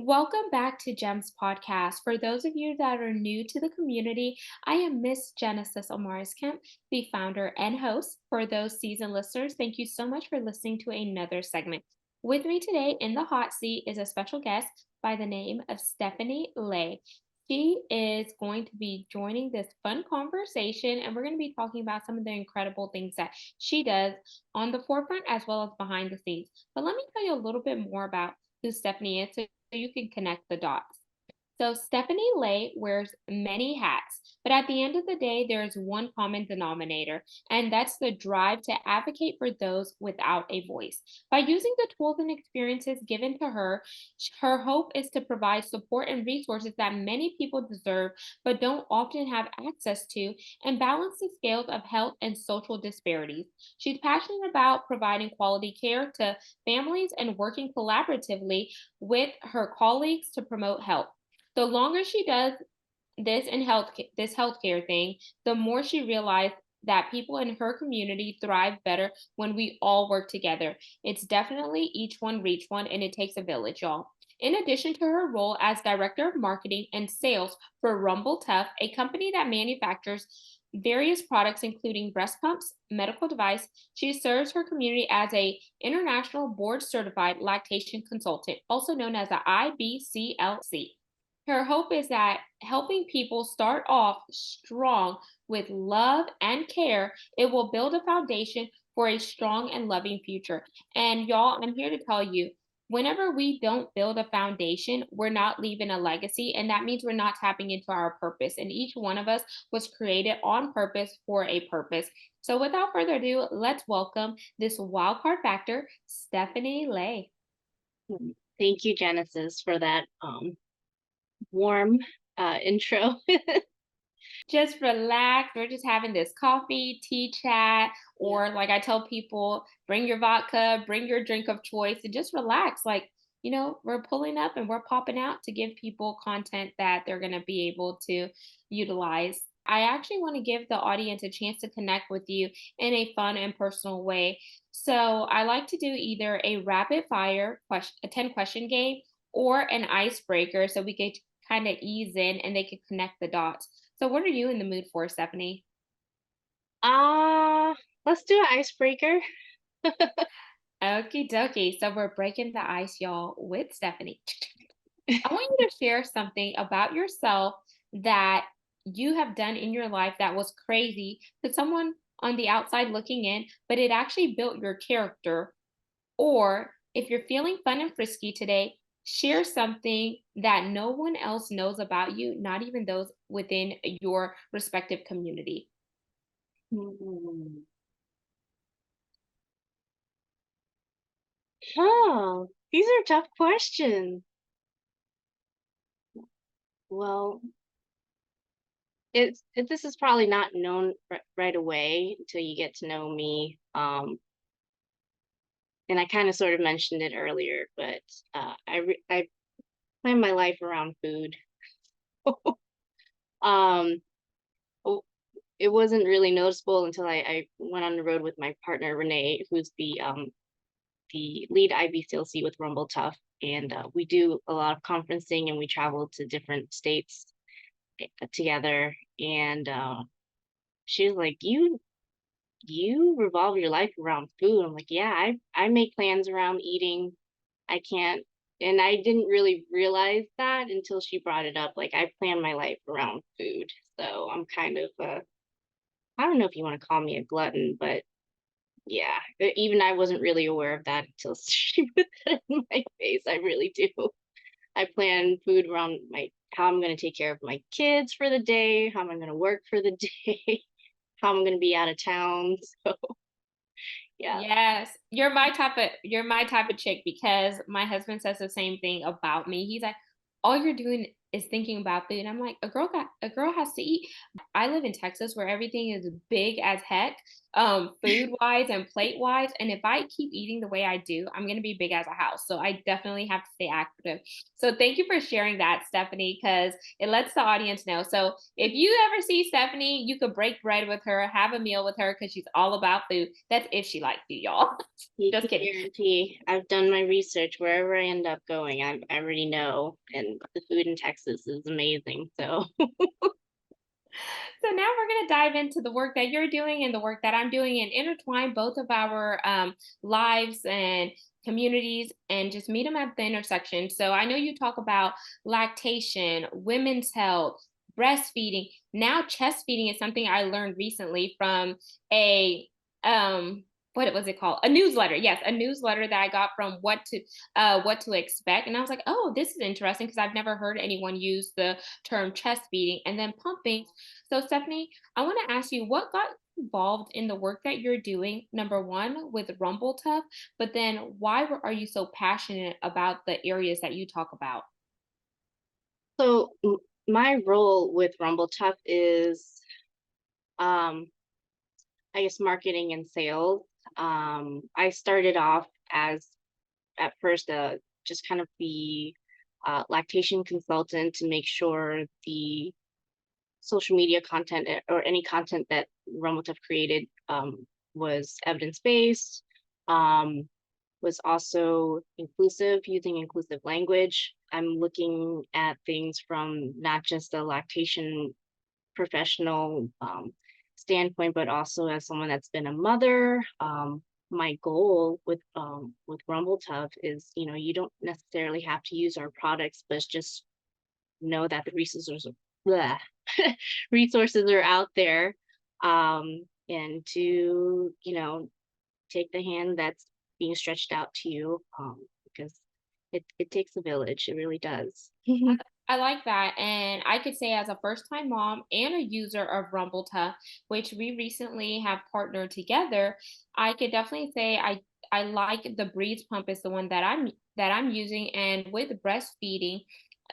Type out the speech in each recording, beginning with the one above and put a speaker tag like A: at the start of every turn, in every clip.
A: Welcome back to GEMS podcast. For those of you that are new to the community, I am Miss Genesis Amaris Kemp, the founder and host. For those seasoned listeners, thank you so much for listening to another segment. With me today in the hot seat is a special guest by the name of Stephany Ley. She is going to be joining this fun conversation, and we're going to be talking about some of the incredible things that she does on the forefront as well as behind the scenes. But let me tell you a little bit more about who Stephany is so you can connect the dots. So, Stephany Ley wears many hats, but at the end of the day, there is one common denominator, and that's the drive to advocate for those without a voice. By using the tools and experiences given to her, her hope is to provide support and resources that many people deserve but don't often have access to, and balance the scales of health and social disparities. She's passionate about providing quality care to families and working collaboratively with her colleagues to promote health. The longer she does this healthcare thing, the more she realized that people in her community thrive better when we all work together. It's definitely each one reach one, and it takes a village, y'all. In addition to her role as director of marketing and sales for Rumble Tough, a company that manufactures various products including breast pumps, medical device, she serves her community as a international board certified lactation consultant, also known as the IBCLC. Her hope is that helping people start off strong with love and care, it will build a foundation for a strong and loving future. And y'all, I'm here to tell you, whenever we don't build a foundation, we're not leaving a legacy. And that means we're not tapping into our purpose. And each one of us was created on purpose for a purpose. So without further ado, let's welcome this wild card factor, Stephany Ley.
B: Thank you, Genesis, for that warm intro.
A: Just relax. We're just having this coffee, tea chat,
B: Yeah.
A: or like I tell people, bring your vodka, bring your drink of choice, and just relax. We're pulling up and we're popping out to give people content that they're going to be able to utilize. I actually want to give the audience a chance to connect with you in a fun and personal way. So I like to do either a rapid fire question, a 10 question game, or an icebreaker so we could kind of ease in and they could connect the dots. So what are you in the mood for, Stephany?
B: Uh, let's do an icebreaker.
A: Okie dokie. So we're breaking the ice, y'all, with Stephany. I want you to share something about yourself that you have done in your life that was crazy to someone on the outside looking in, but it actually built your character. Or if you're feeling fun and frisky today, share something that no one else knows about you, not even those within your respective community.
B: Hmm. Oh, these are tough questions. Well, this is probably not known right away until you get to know me. And I kind of sort of mentioned it earlier, but I plan my life around food. um, oh, it wasn't really noticeable until I went on the road with my partner Renee, who's the lead IBCLC with Rumble Tough, and we do a lot of conferencing and we travel to different states together. And she was like, "You revolve your life around food." I'm like, "Yeah, I make plans around eating. I can't." And I didn't really realize that until she brought it up. Like, I plan my life around food, so I'm kind of I don't know if you want to call me a glutton, but yeah, even I wasn't really aware of that until she put that in my face. I really do. I plan food around my how I'm going to take care of my kids for the day, how I'm going to work for the day, how I'm going to be out of town. So yeah.
A: Yes, you're my type of chick because my husband says the same thing about me. He's like, all you're doing is thinking about food. I'm like, a girl has to eat. I live in Texas where everything is big as heck, food wise and plate wise. And if I keep eating the way I do, I'm gonna be big as a house. So I definitely have to stay active. So thank you for sharing that, Stephany, because it lets the audience know. So if you ever see Stephany, you could break bread with her, have a meal with her because she's all about food. That's if she likes you, y'all.
B: You
A: Just
B: can
A: kidding.
B: guarantee I've done my research wherever I end up going. I already know, and the food in Texas is amazing. So
A: So now we're going to dive into the work that you're doing and the work that I'm doing and intertwine both of our lives and communities and just meet them at the intersection. So I know you talk about lactation, women's health, breastfeeding. Now chest feeding is something I learned recently from a um what was it called? A newsletter. Yes, a newsletter that I got from what to expect. And I was like, oh, this is interesting because I've never heard anyone use the term chest feeding. And then pumping. So, Stephany, I want to ask you what got involved in the work that you're doing, number one, with Rumble Tough, but then are you so passionate about the areas that you talk about?
B: my role with Rumble Tough is um I guess marketing and sales. I started off as at first just kind of the lactation consultant to make sure the social media content or any content that Rumbletuff created was evidence based, um, was also inclusive, using inclusive language. I'm looking at things from not just a lactation professional standpoint, but also as someone that's been a mother. My goal with Rumbletuff is, you don't necessarily have to use our products, but just know that the resources bleh, resources are out there, and to take the hand that's being stretched out to you, because it takes a village, it really does.
A: I like that. And I could say, as a first time mom and a user of Rumbletuff, which we recently have partnered together, I could definitely say I like the Breeze Pump is the one that I'm using. And with breastfeeding,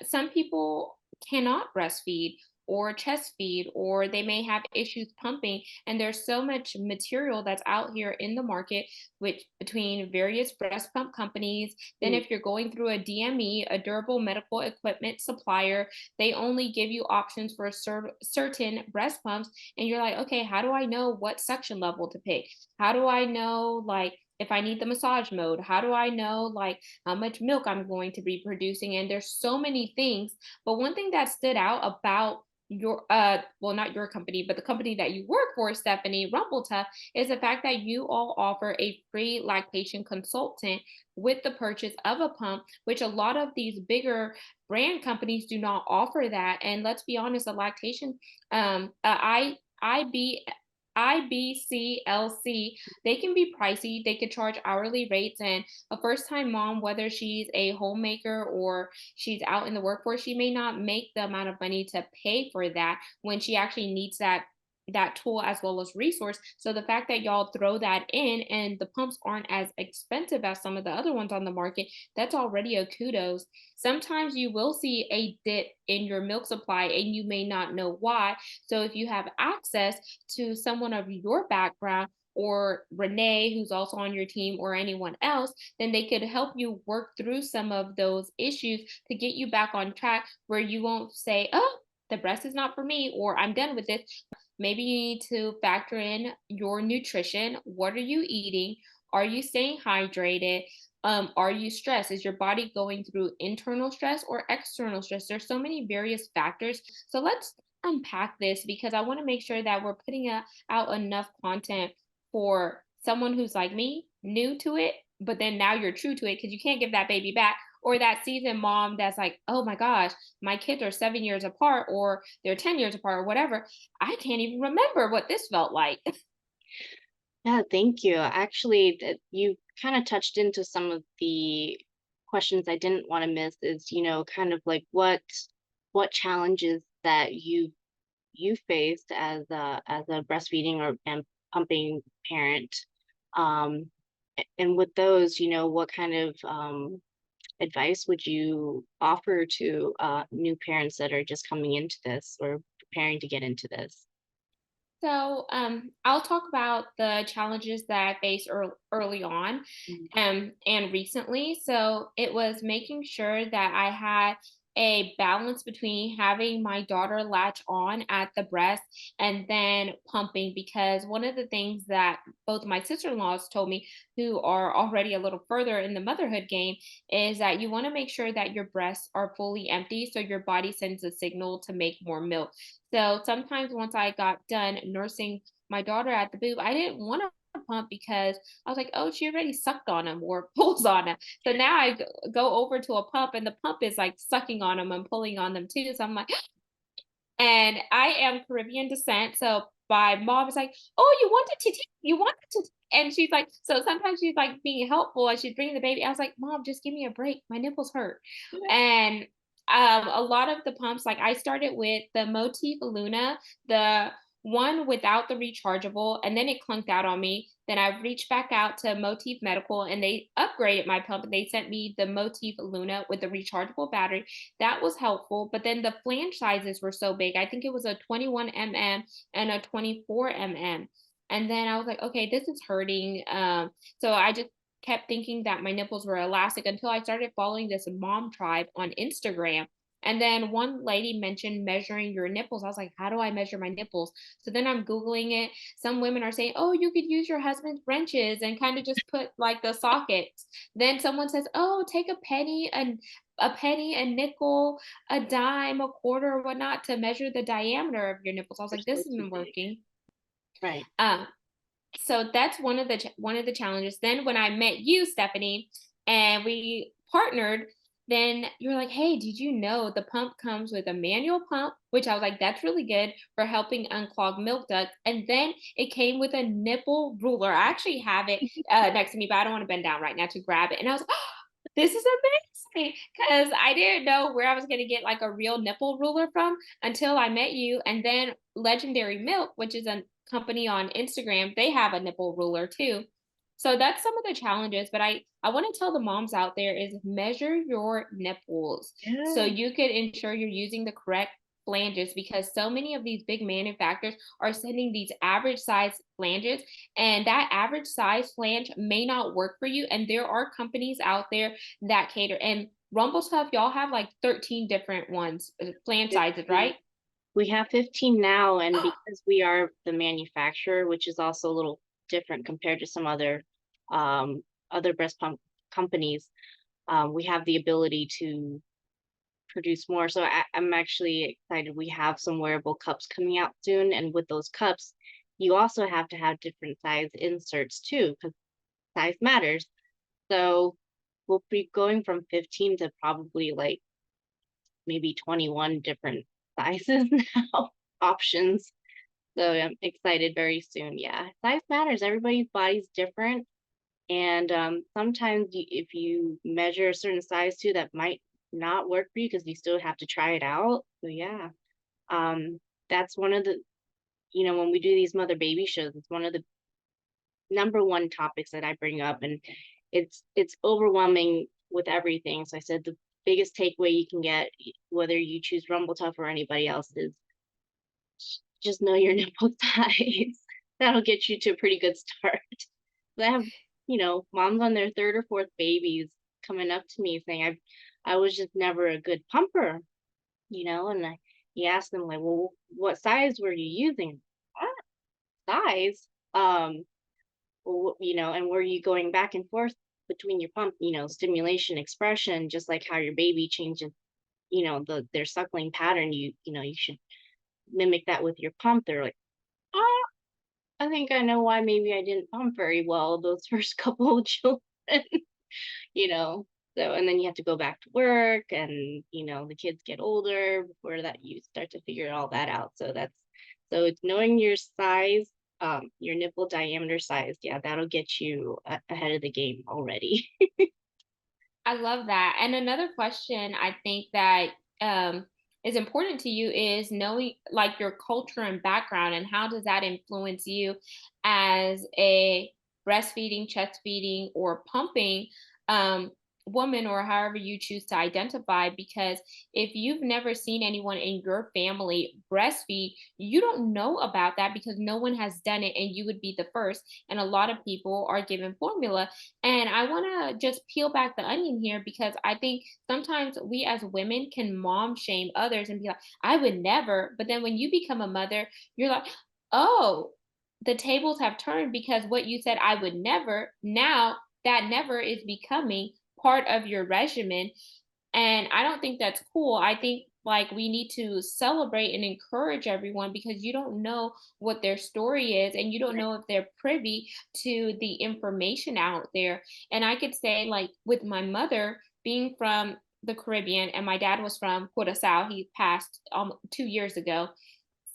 A: some people cannot breastfeed or chest feed, or they may have issues pumping. And there's so much material that's out here in the market, which between various breast pump companies. Then,
B: Mm,
A: if you're going through a DME, a durable medical equipment supplier, they only give you options for certain breast pumps. And you're like, okay, how do I know what suction level to pick? How do I know, like, if I need the massage mode? How do I know, like, how much milk I'm going to be producing? And there's so many things. But one thing that stood out about your well, not your company, but the company that you work for, Stephany, Rumbletuff, is the fact that you all offer a free lactation consultant with the purchase of a pump, which a lot of these bigger brand companies do not offer that. And let's be honest, a lactation, IB, IBCLC, they can be pricey. They could charge hourly rates, and a first-time mom, whether she's a homemaker or she's out in the workforce, she may not make the amount of money to pay for that when she actually needs that tool as well as resource. So the fact that y'all throw that in and the pumps aren't as expensive as some of the other ones on the market, that's already a kudos. Sometimes you will see a dip in your milk supply and you may not know why. So if you have access to someone of your background, or Renee, who's also on your team, or anyone else, then they could help you work through some of those issues to get you back on track where you won't say, oh, the breast is not for me, or I'm done with this. Maybe you need to factor in your nutrition. What are you eating? Are you staying hydrated? Are you stressed? Is your body going through internal stress or external stress? There's so many various factors. So let's unpack this because I want to make sure that we're putting out enough content for someone who's like me, new to it, but then now you're true to it because you can't give that baby back. Or that seasoned mom that's like, oh my gosh, my kids are 7 years apart, or they're 10 years apart, or whatever. I can't even remember what this felt like.
B: yeah, thank you. Actually, that you kind of touched into some of the questions I didn't want to miss, is kind of like what challenges that you faced as a breastfeeding or and pumping parent, and with those, what kind of advice would you offer to new parents that are just coming into this or preparing to get into this?
A: So, I'll talk about the challenges that I faced early on,
B: Mhm.
A: and recently. So it was making sure that I had a balance between having my daughter latch on at the breast and then pumping, because one of the things that both my sister-in-laws told me, who are already a little further in the motherhood game, is that you want to make sure that your breasts are fully empty so your body sends a signal to make more milk. So sometimes once I got done nursing my daughter at the boob, I didn't want to pump because I was like, oh, she already sucked on him or pulls on him. So now go over to a pump and the pump is like sucking on them and pulling on them too. So I'm like, and I am Caribbean descent. So my mom is like, oh, you wanted to, you wanted to. And she's like, so sometimes she's like being helpful and she's bringing the baby. I was like, Mom, just give me a break. My nipples hurt. And a lot of the pumps, like I started with the Motif Luna, the one without the rechargeable, and then it clunked out on me. Then I reached back out to Motif Medical and they upgraded my pump and they sent me the Motif Luna with the rechargeable battery. That was helpful. But then the flange sizes were so big. I think it was a 21 mm and a 24 mm. And then I was like, okay, this is hurting. So I just kept thinking that my nipples were elastic until I started following this mom tribe on Instagram. And then one lady mentioned measuring your nipples. I was like, how do I measure my nipples? So then I'm Googling it. Some women are saying, oh, you could use your husband's wrenches and kind of just put like the sockets. Then someone says, oh, take a penny, a nickel, a dime, a quarter, or whatnot to measure the diameter of your nipples. I was
B: They're
A: like, this
B: so too
A: isn't
B: big.
A: working.
B: Right.
A: Um, so that's one of the challenges. Then when I met you, Stephanie, and we partnered, then you're like, "Hey, did you know the pump comes with a manual pump?" Which I was like, "That's really good for helping unclog milk ducts." And then it came with a nipple ruler. I actually have it next to me, but I don't want to bend down right now to grab it. And I was like, oh, this is amazing because I didn't know where I was going to get like a real nipple ruler from until I met you. And then Legendary Milk, which is a company on Instagram, they have a nipple ruler too. So that's some of the challenges, but I want to tell the moms out there is measure your nipples so
B: Yeah.
A: you could ensure you're using the correct flanges, because so many of these big manufacturers are sending these average size flanges and that average size flange may not work for you, and there are companies out there that cater. And Rumble Stuff, y'all have like 13 different ones, flange sizes,
B: 15.
A: right?
B: We have 15 now, and because we are the manufacturer, which is also a little different compared to some other breast pump companies, we have the ability to produce more. So I'm actually excited. We have some wearable cups coming out soon, and with those cups, you also have to have different size inserts too, because size matters. So we'll be going from 15 to probably like maybe 21 different sizes now, options. So I'm excited very soon. Yeah, size matters. Everybody's body's different. And sometimes if you measure a certain size too, that might not work for you because you still have to try it out. So yeah, um, that's one of the, when we do these mother baby shows, it's one of the number one topics that I bring up, and it's overwhelming with everything. So I said the biggest takeaway you can get, whether you choose Rumble Tough or anybody else, is just know your nipple size. That'll get you to a pretty good start. I have, moms on their third or fourth babies coming up to me saying I was just never a good pumper, and you ask them like, well, what size were you using? What size? And were you going back and forth between your pump, stimulation, expression, just like how your baby changes, their suckling pattern, you should mimic that with your pump. They're like, oh, I think I know why maybe I didn't pump very well those first couple of children, you know. So and then you have to go back to work and the kids get older before that you start to figure all that out. So it's knowing your size, your nipple diameter size. Yeah, that'll get you ahead of the game already.
A: I love that. And another question I think that is important to you is knowing like your culture and background, and how does that influence you as a breastfeeding, chest feeding, or pumping? woman or however you choose to identify, because if you've never seen anyone in your family breastfeed, you don't know about that because no one has done it and you would be the first. And a lot of people are given formula. And I want to just peel back the onion here because I think sometimes we as women can mom shame others and be like, I would never. But then when you become a mother, you're like, oh, the tables have turned because what you said, I would never, now that never is becoming part of your regimen. And I don't think that's cool. I think like we need to celebrate and encourage everyone because you don't know what their story is and you don't know if they're privy to the information out there. And I could say, like, with my mother being from the Caribbean and my dad was from Curacao, he passed 2 years ago.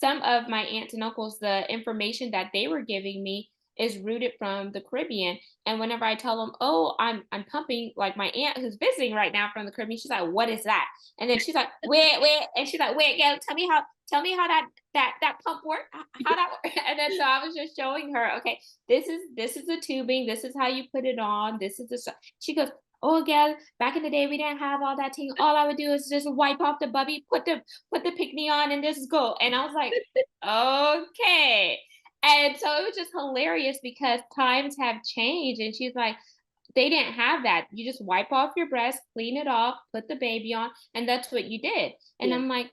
A: Some of my aunts and uncles, the information that they were giving me is rooted from the Caribbean. And whenever I tell them, "Oh, I'm pumping," like my aunt who's visiting right now from the Caribbean, she's like, "What is that?" And then she's like, "Wait, wait," and she's like, "Wait, yeah, tell me how that pump work, how that work." And then so I was just showing her, okay, this is the tubing, this is how you put it on, this is the stuff. She goes, "Oh, again, back in the day, we didn't have all that thing. All I would do is just wipe off the bubby, put the pick me on, and just go." And I was like, okay. And so it was just hilarious because times have changed. And she's like, they didn't have that. You just wipe off your breast, clean it off, put the baby on, and that's what you did. And
B: Yeah.
A: I'm like,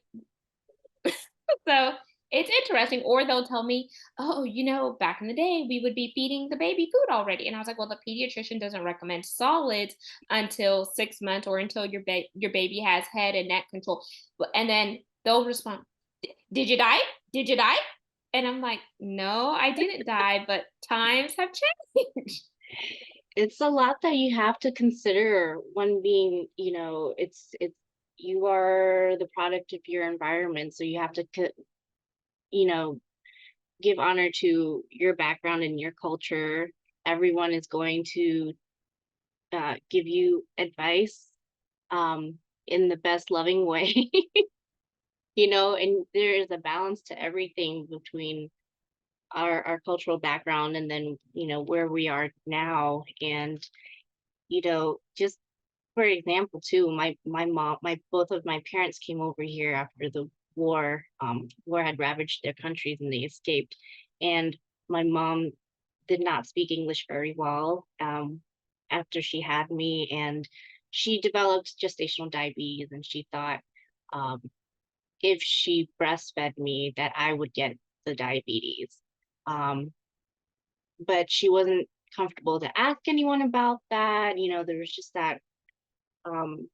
A: so it's interesting. Or they'll tell me, oh, back in the day, we would be feeding the baby food already. And I was like, well, the pediatrician doesn't recommend solids until 6 months or until your baby has head and neck control. And then they'll respond, did you die? Did you die? And I'm like, no, I didn't die, but times have changed.
B: It's a lot that you have to consider when being, it's you are the product of your environment, so you have to, you know, give honor to your background and your culture. Everyone is going to give you advice in the best loving way, and there is a balance to everything between our cultural background and then, where we are now. And, just for example, too, my mom, my both of my parents came over here after the war. War had ravaged their countries and they escaped. And my mom did not speak English very well after she had me, and she developed gestational diabetes. And she thought um, if she breastfed me, that I would get the diabetes. Um, but she wasn't comfortable to ask anyone about that. There was just that um,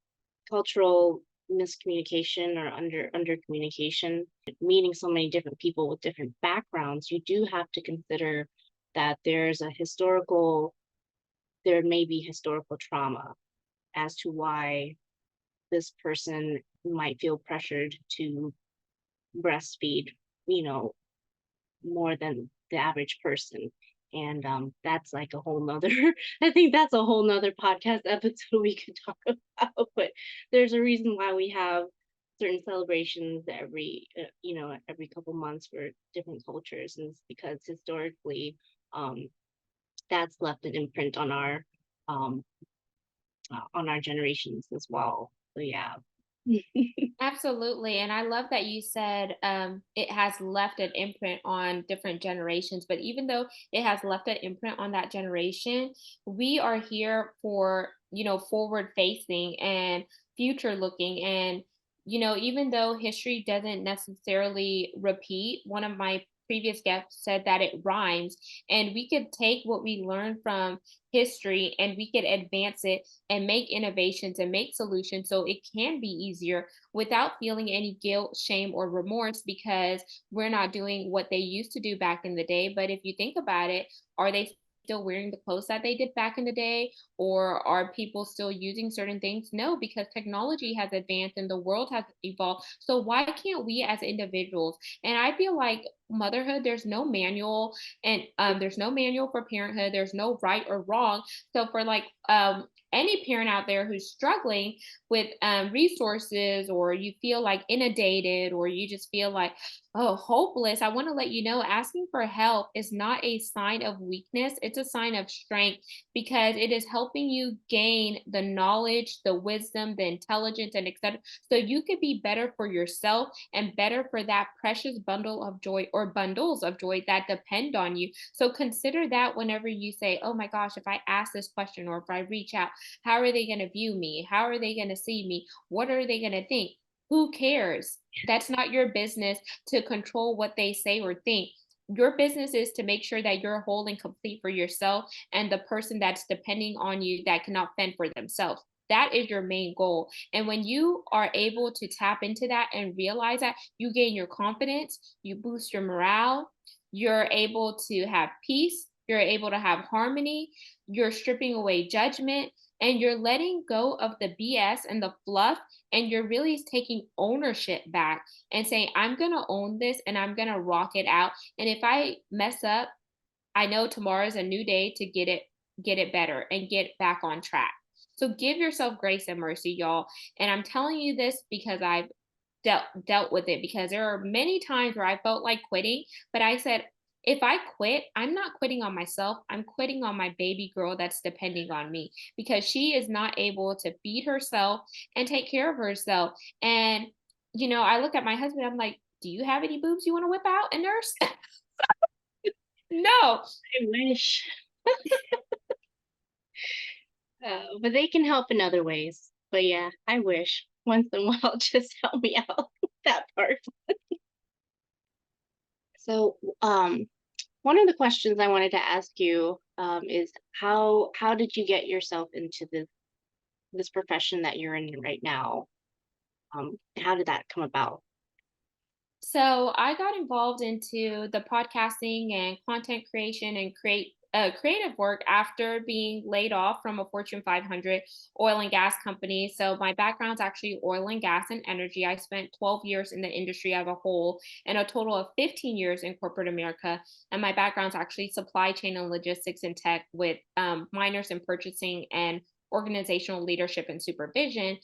B: cultural miscommunication or under communication. Meeting so many different people with different backgrounds, you do have to consider that there may be historical trauma as to why this person might feel pressured to breastfeed, you know, more than the average person. And that's like a whole nother, I think that's a whole nother podcast episode we could talk about. But there's a reason why we have certain celebrations every couple months for different cultures. And it's because historically, um, that's left an imprint um, on our generations as well. So yeah.
A: Absolutely. And I love that you said it has left an imprint on different generations. But even though it has left an imprint on that generation, we are here for, forward facing and future looking. And, even though history doesn't necessarily repeat, one of my previous guests said that it rhymes. And we could take what we learned from history and we could advance it and make innovations and make solutions so it can be easier without feeling any guilt, shame, or remorse because we're not doing what they used to do back in the day. But if you think about it, are they still wearing the clothes that they did back in the day? Or are people still using certain things? No, because technology has advanced and the world has evolved. So why can't we as individuals? And I feel like motherhood, there's no manual, and there's no manual for parenthood. There's no right or wrong. So for like any parent out there who's struggling with resources, or you feel like inundated, or you just feel like, oh, hopeless, I want to let you know asking for help is not a sign of weakness. It's a sign of strength, because it is helping you gain the knowledge, the wisdom, the intelligence, and etc. So you could be better for yourself and better for that precious bundle of joy, or bundles of joy, that depend on you. So consider that whenever you say, oh my gosh, if I ask this question or if I reach out, how are they going to view me? How are they going to see me? What are they going to think? Who cares? That's not your business to control what they say or think. Your business is to make sure that you're whole and complete for yourself and the person that's depending on you that cannot fend for themselves. That is your main goal. And when you are able to tap into that and realize that, you gain your confidence, you boost your morale, you're able to have peace, you're able to have harmony, you're stripping away judgment, and you're letting go of the BS and the fluff, and you're really taking ownership back and saying, I'm going to own this and I'm going to rock it out. And if I mess up, I know tomorrow is a new day to get it better and get back on track. So give yourself grace and mercy, y'all. And I'm telling you this because I've dealt with it, because there are many times where I felt like quitting, but I said, if I quit, I'm not quitting on myself. I'm quitting on my baby girl that's depending on me, because she is not able to feed herself and take care of herself. And, I look at my husband, I'm like, do you have any boobs you want to whip out and nurse? No.
B: I wish. But they can help in other ways. But yeah, I wish once in a while just help me out with that part. So, one of the questions I wanted to ask you is how did you get yourself into this profession that you're in right now? How did that come about?
A: So I got involved into the podcasting and content creation and creative work after being laid off from a Fortune 500 oil and gas company. So my background's actually oil and gas and energy. I spent 12 years in the industry as a whole, and a total of 15 years in corporate America. And my background's actually supply chain and logistics and tech, with minors in purchasing and organizational leadership and supervision.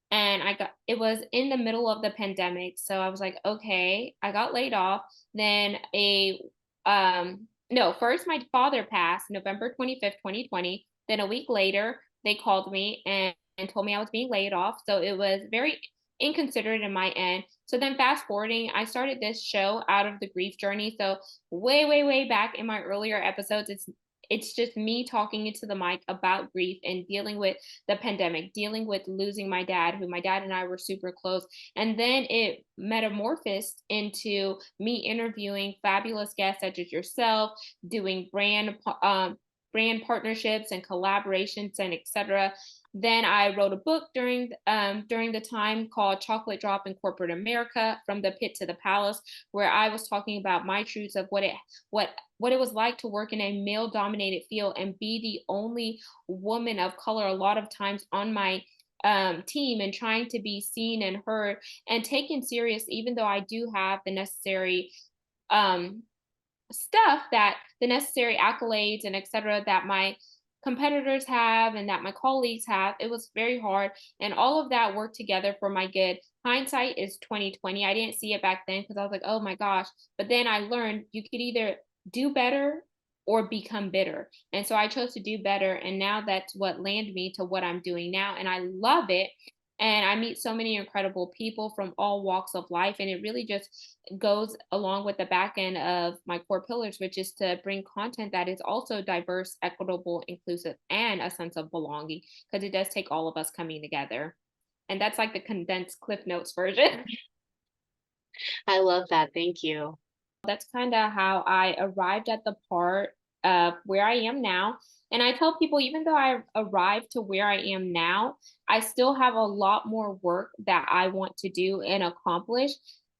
A: And it was in the middle of the pandemic, so I was like, okay, I got laid off. Then no, first my father passed November 25th, 2020. Then a week later they called me and told me I was being laid off, so it was very inconsiderate in my end. So then fast forwarding, I started this show, Out of the Grief Journey. So way back in my earlier episodes, it's just me talking into the mic about grief and dealing with the pandemic, dealing with losing my dad, who my dad and I were super close. And then it metamorphosed into me interviewing fabulous guests such as yourself, doing brand partnerships and collaborations and etc. Then I wrote a book during the time called Chocolate Drop in Corporate America: From the Pit to the Palace, where I was talking about my truths of what it was like to work in a male dominated field and be the only woman of color a lot of times on my team, and trying to be seen and heard and taken serious, even though I do have the necessary um, stuff, that the necessary accolades and etc. that my competitors have and that my colleagues have. It was very hard, and all of that worked together for my good. Hindsight is 2020. I didn't see it back then because I was like, oh my gosh. But then I learned you could either do better or become bitter. And so I chose to do better. And now that's what landed me to what I'm doing now. And I love it. And I meet so many incredible people from all walks of life. And it really just goes along with the back end of my core pillars, which is to bring content that is also diverse, equitable, inclusive, and a sense of belonging, because it does take all of us coming together. And that's like the condensed Cliff Notes version.
B: I love that. Thank you.
A: That's kind of how I arrived at the part of where I am now. And I tell people, even though I arrived to where I am now, I still have a lot more work that I want to do and accomplish,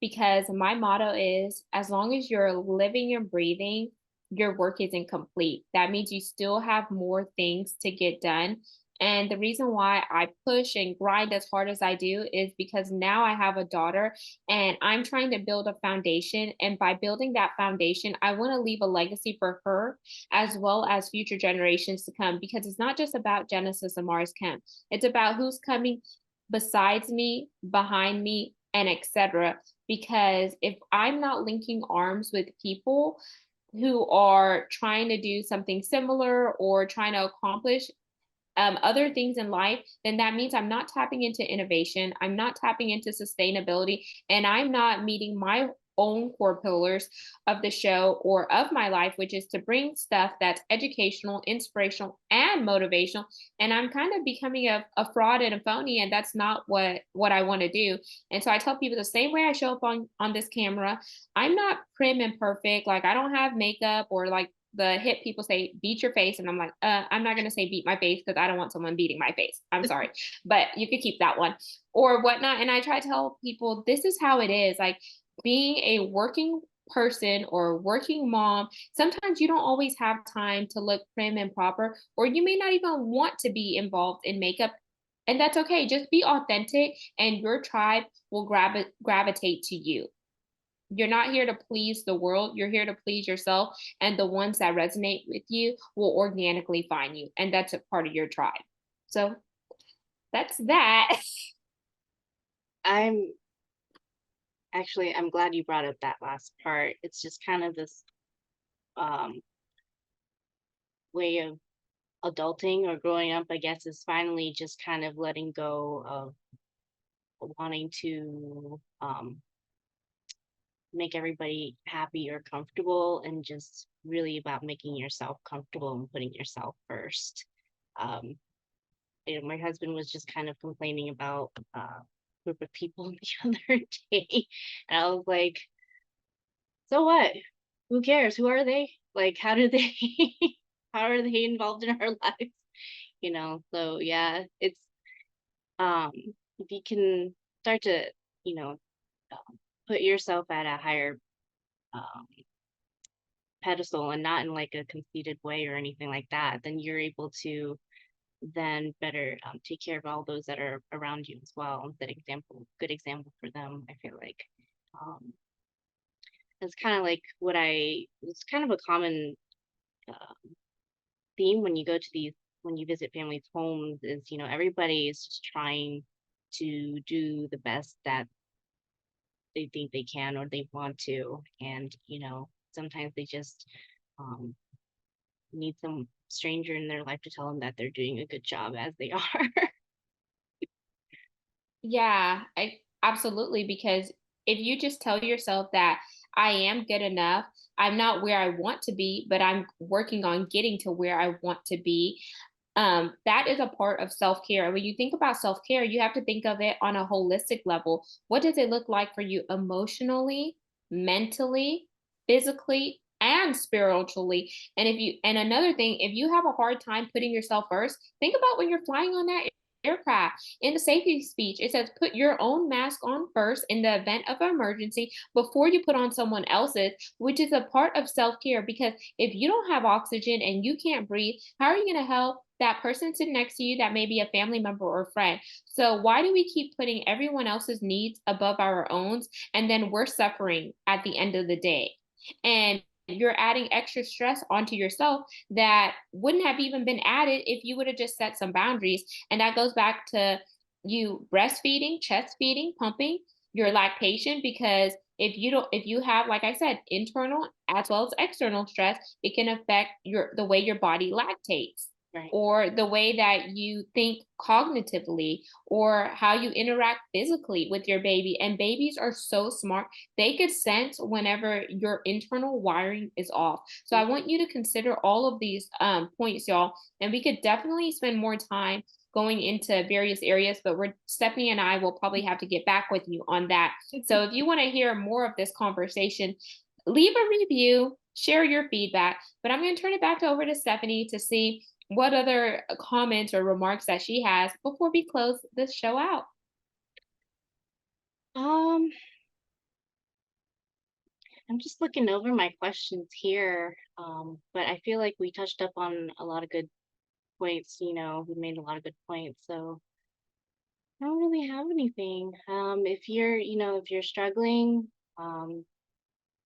A: because my motto is, as long as you're living and breathing, your work isn't complete. That means you still have more things to get done. And the reason why I push and grind as hard as I do is because now I have a daughter and I'm trying to build a foundation. And by building that foundation, I want to leave a legacy for her as well as future generations to come, because it's not just about Genesis and Mars Kemp. It's about who's coming besides me, behind me, and etc. Because if I'm not linking arms with people who are trying to do something similar or trying to accomplish other things in life, then that means I'm not tapping into innovation. I'm not tapping into sustainability, and I'm not meeting my own core pillars of the show or of my life, which is to bring stuff that's educational, inspirational, and motivational. And I'm kind of becoming a fraud and a phony, and that's not what I want to do. And so I tell people the same way I show up on this camera, I'm not prim and perfect. Like I don't have makeup or like the hip people say beat your face, and I'm like, I'm not gonna say beat my face because I don't want someone beating my face. I'm sorry, but you could keep that one or whatnot. And I try to tell people this is how it is. Like being a working person or working mom, sometimes you don't always have time to look prim and proper, or you may not even want to be involved in makeup. And that's okay. Just be authentic, and your tribe will gravitate to you. You're not here to please the world, you're here to please yourself, and the ones that resonate with you will organically find you, and that's a part of your tribe. So, that's that.
B: I'm I'm glad you brought up that last part. It's just kind of this um way of adulting or growing up, I guess, is finally just kind of letting go of wanting to make everybody happy or comfortable, and just really about making yourself comfortable and putting yourself first. Um, my husband was just kind of complaining about group of people the other day, and I was like, "So what? Who cares? Who are they? Like, how do they? how are they involved in our lives? You know?" So yeah, it's if you can start to, you know, put yourself at a higher um, pedestal, and not in like a conceited way or anything like that, then you're able to then better take care of all those that are around you as well. Good example for them. I feel like um, it's kind of like it's kind of a common uh, theme when you go to when you visit families' homes, is, everybody is just trying to do the best that they think they can or they want to, and sometimes they just um, need some stranger in their life to tell them that they're doing a good job as they are.
A: Yeah, I absolutely, because if you just tell yourself that I am good enough, I'm not where I want to be, but I'm working on getting to where I want to be. That is a part of self-care. When you think about self-care, you have to think of it on a holistic level. What does it look like for you emotionally, mentally, physically, and spiritually? And another thing, if you have a hard time putting yourself first, think about when you're flying on that aircraft. In the safety speech, it says put your own mask on first in the event of an emergency before you put on someone else's, which is a part of self-care. Because if you don't have oxygen and you can't breathe, how are you going to help that person sitting next to you that may be a family member or friend? So why do we keep putting everyone else's needs above our own, and then we're suffering at the end of the day? And you're adding extra stress onto yourself that wouldn't have even been added if you would have just set some boundaries. And that goes back to you breastfeeding, chest feeding, pumping, your lactation. Because if you have, like I said, internal as well as external stress, it can affect the way your body lactates,
B: Right.
A: or the way that you think cognitively, or how you interact physically with your baby. And babies are so smart, they could sense whenever your internal wiring is off. So I want you to consider all of these points, y'all. And we could definitely spend more time going into various areas, but Stephanie and I will probably have to get back with you on that. So if you want to hear more of this conversation, leave a review, share your feedback. But I'm going to turn it back over to Stephanie to see what other comments or remarks that she has before we close this show out.
B: Um, I'm just looking over my questions here, but I feel like we touched up on a lot of good points. We made a lot of good points. So I don't really have anything. If you're struggling, um,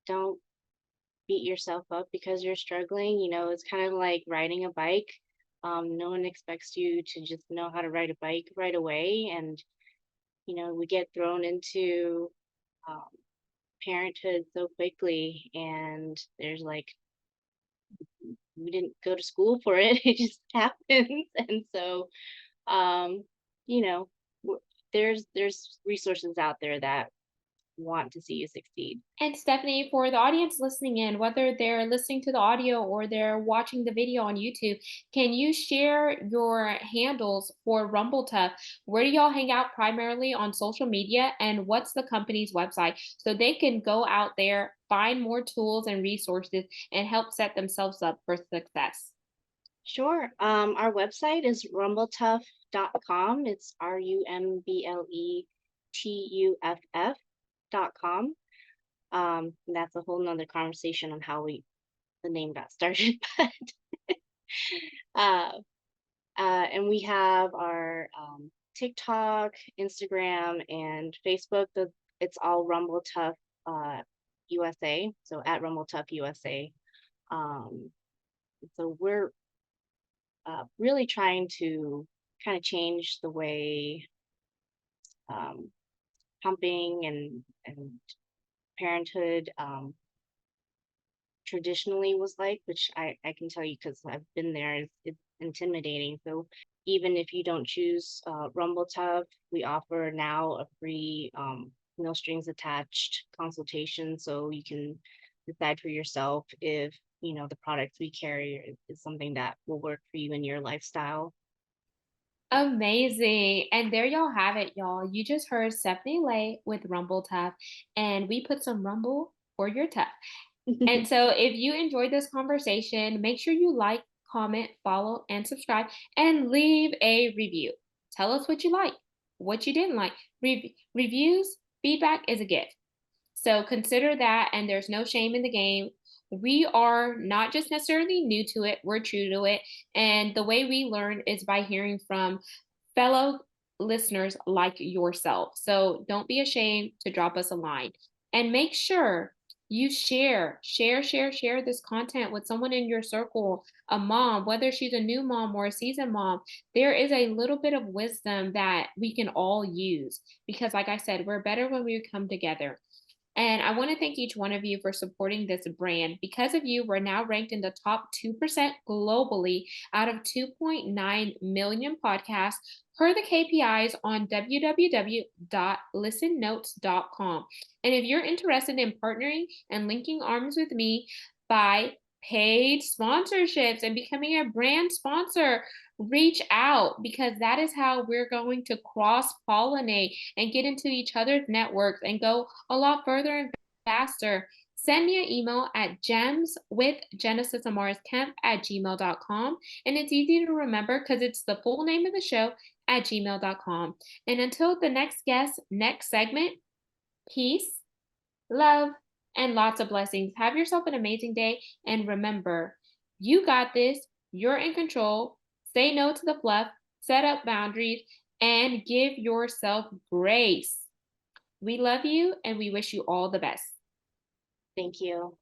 B: don't beat yourself up because you're struggling. It's kind of like riding a bike. No one expects you to just know how to ride a bike right away. And, we get thrown into um, parenthood so quickly. And there's like, we didn't go to school for it. It just happens. And so, um, you know, there's resources out there that want to see you succeed.
A: And Stephanie, for the audience listening in, whether they're listening to the audio or they're watching the video on YouTube, can you share your handles for Rumble Tough? Where do y'all hang out primarily on social media? And what's the company's website? So they can go out there, find more tools and resources, and help set themselves up for success.
B: Sure. Our website is rumbletuff.com. It's rumbletuff.com. And that's a whole nother conversation on how the name got started. But uh, and we have our TikTok, Instagram, and Facebook. It's all Rumble Tough USA. So at Rumble Tough USA. Um, so we're really trying to kind of change the way um, pumping and parenthood traditionally was like, which I can tell you because I've been there. It's intimidating. So even if you don't choose Rumble Tough, we offer now a free no strings attached consultation, so you can decide for yourself if the products we carry is something that will work for you in your lifestyle.
A: Amazing. And there y'all have it, y'all. You just heard Stephany Ley with Rumble Tough, and we put some rumble for your tough. And so if you enjoyed this conversation, make sure you like, comment, follow, and subscribe, and leave a review. Tell us what you like, what you didn't like. Reviews, feedback is a gift. So consider that, and there's no shame in the game. We are not just necessarily new to it, we're true to it. And the way we learn is by hearing from fellow listeners like yourself. So don't be ashamed to drop us a line. And make sure you share this content with someone in your circle, a mom, whether she's a new mom or a seasoned mom. There is a little bit of wisdom that we can all use because, like I said, we're better when we come together. And I want to thank each one of you for supporting this brand. Because of you, we're now ranked in the top 2% globally out of 2.9 million podcasts per the KPIs on www.listennotes.com. And if you're interested in partnering and linking arms with me by paid sponsorships and becoming a brand sponsor, reach out because that is how we're going to cross pollinate and get into each other's networks and go a lot further and faster. Send me an email at gemswithgenesisamarisKemp@gmail.com. And it's easy to remember because it's the full name of the show at gmail.com. And until the next guest, next segment, peace, love, and lots of blessings. Have yourself an amazing day. And remember, you got this. You're in control. Say no to the fluff, set up boundaries, and give yourself grace. We love you and we wish you all the best.
B: Thank you.